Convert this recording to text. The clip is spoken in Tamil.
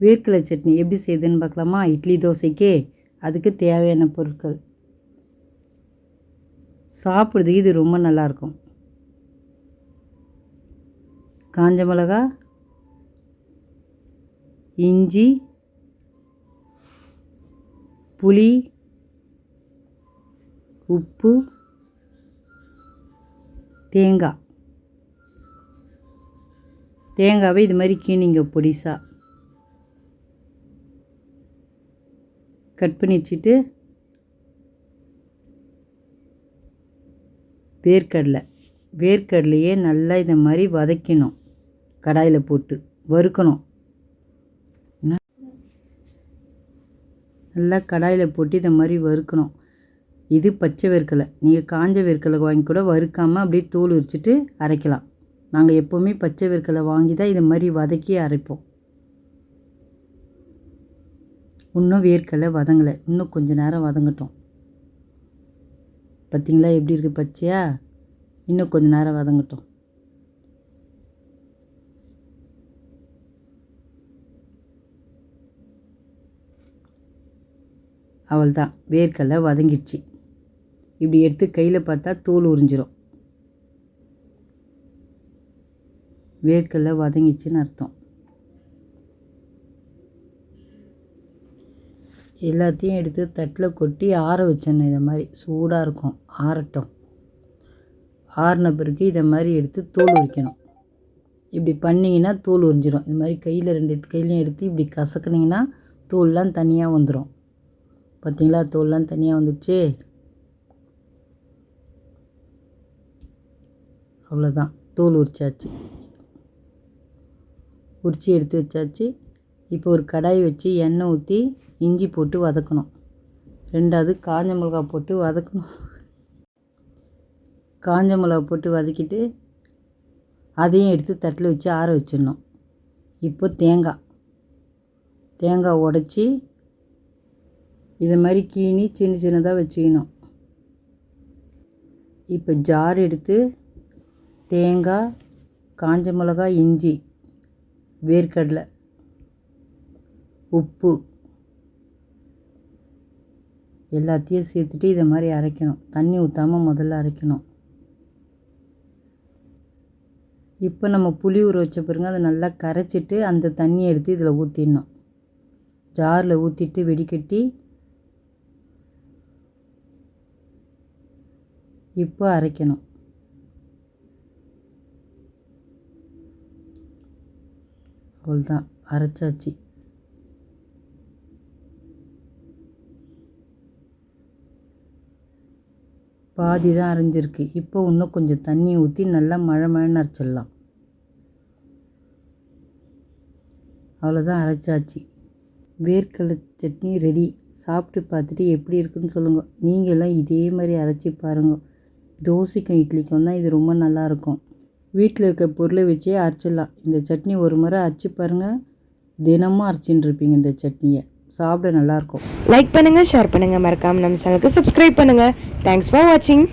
வேர்க்கடலை சட்னி எப்படி செய்யுதுன்னு பார்க்கலாமா? இட்லி தோசைக்கே அதுக்கு தேவையான பொருட்கள். சாப்பிட்றதுக்கு இது ரொம்ப நல்லாயிருக்கும். காஞ்ச மிளகா, இஞ்சி, புளி, உப்பு, தேங்காவை இது மாதிரி கீனிங்க பொடிசாக கட் பண்ணி வச்சுட்டு, வேர்க்கடலையே நல்லா இதை மாதிரி வதக்கணும். கடாயில் போட்டு வறுக்கணும். நல்லா கடாயில் போட்டு இதை மாதிரி வறுக்கணும். இது பச்சை வேர்க்கடலை. நீங்கள் காஞ்ச வேர்க்கடலை வாங்கி கூட வறுக்காமல் அப்படியே தோல் உரிச்சிட்டு அரைக்கலாம். நாங்கள் எப்போவுமே பச்சை வேர்க்கடலை வாங்கி தான் இதை மாதிரி வதக்கி அரைப்போம். இன்னும் வேர்க்கடலை வதங்கலை, இன்னும் கொஞ்சம் நேரம் வதங்கட்டும். பார்த்திங்களா எப்படி இருக்குது பச்சையா? இன்னும் கொஞ்சம் நேரம் வதங்கட்டும். அவள்தான் வேர்க்கடலை வதங்கிடுச்சு. இப்படி எடுத்து கையில் பார்த்தா தோல் உறிஞ்சிரும். வேர்க்கடலை வதங்கிடுச்சின்னு அர்த்தம். எல்லாத்தையும் எடுத்து தட்டில் கொட்டி ஆற வச்சிடணும். இதை மாதிரி சூடாக இருக்கும், ஆறட்டும். ஆறின பிறகு இதை மாதிரி எடுத்து தோல் உரிக்கணும். இப்படி பண்ணிங்கன்னா தோல் உறிஞ்சிரும். இது மாதிரி கையில் 2 கையிலையும் எடுத்து இப்படி கசக்குனிங்கன்னா தோல்லாம் தனியாக வந்துடும். பார்த்திங்களா, தோல்லாம் தனியாக வந்துடுச்சு. அவ்வளோதான், தோல் உரிச்சாச்சு. உரித்து எடுத்து வச்சாச்சு. இப்போ ஒரு கடாய் வச்சு எண்ணெய் ஊற்றி இஞ்சி போட்டு வதக்கணும். 2வது காஞ்ச மிளகா போட்டு வதக்கணும். காஞ்ச மிளகா போட்டு வதக்கிட்டு அதையும் எடுத்து தட்டில் வச்சு ஆற வச்சிடணும். இப்போ தேங்காய் உடச்சி இதை மாதிரி கீனி சின்னதாக வச்சுக்கணும். இப்போ ஜார் எடுத்து தேங்காய், காஞ்ச மிளகா, இஞ்சி, வேர்க்கடலை, உப்பு எல்லாத்தையும் சேர்த்துட்டு இதை மாதிரி அரைக்கணும். தண்ணி ஊற்றாமல் முதல்ல அரைக்கணும். இப்போ நம்ம புளி ஊற வச்ச பிறகு அதை நல்லா கரைச்சிட்டு அந்த தண்ணியை எடுத்து இதில் ஊற்றிடணும். ஜாரில் ஊற்றிட்டு வெடிக்கட்டி இப்போ அரைக்கணும். அவ்வளோதான், அரைச்சாச்சு. பாதி தான் அரைஞ்சிருக்கு. இப்போ இன்னும் கொஞ்சம் தண்ணி ஊற்றி நல்லா மழைன்னு அரைச்சிடலாம். அவ்வளோதான், அரைச்சாச்சு. வேர்க்கடலை சட்னி ரெடி. சாப்பிட்டு பார்த்துட்டு எப்படி இருக்குன்னு சொல்லுங்கள். நீங்களும் இதே மாதிரி அரைச்சி பாருங்கள். தோசைக்கும் இட்லிக்கும் தான் இது ரொம்ப நல்லாயிருக்கும். வீட்டில் இருக்க பொருளை வச்சே அரைச்சிடலாம். இந்த சட்னி ஒரு முறை அரைச்சி பாருங்கள். தினமும் அரைச்சின்னு இருப்பீங்க இந்த சட்னியை. சாப்பிட நல்லாயிருக்கும். லைக் பண்ணுங்கள், ஷேர் பண்ணுங்கள், மறக்காமல் நம்ம சேனலுக்கு சப்ஸ்கிரைப் பண்ணுங்கள். தேங்க்ஸ் ஃபார் வாட்சிங்.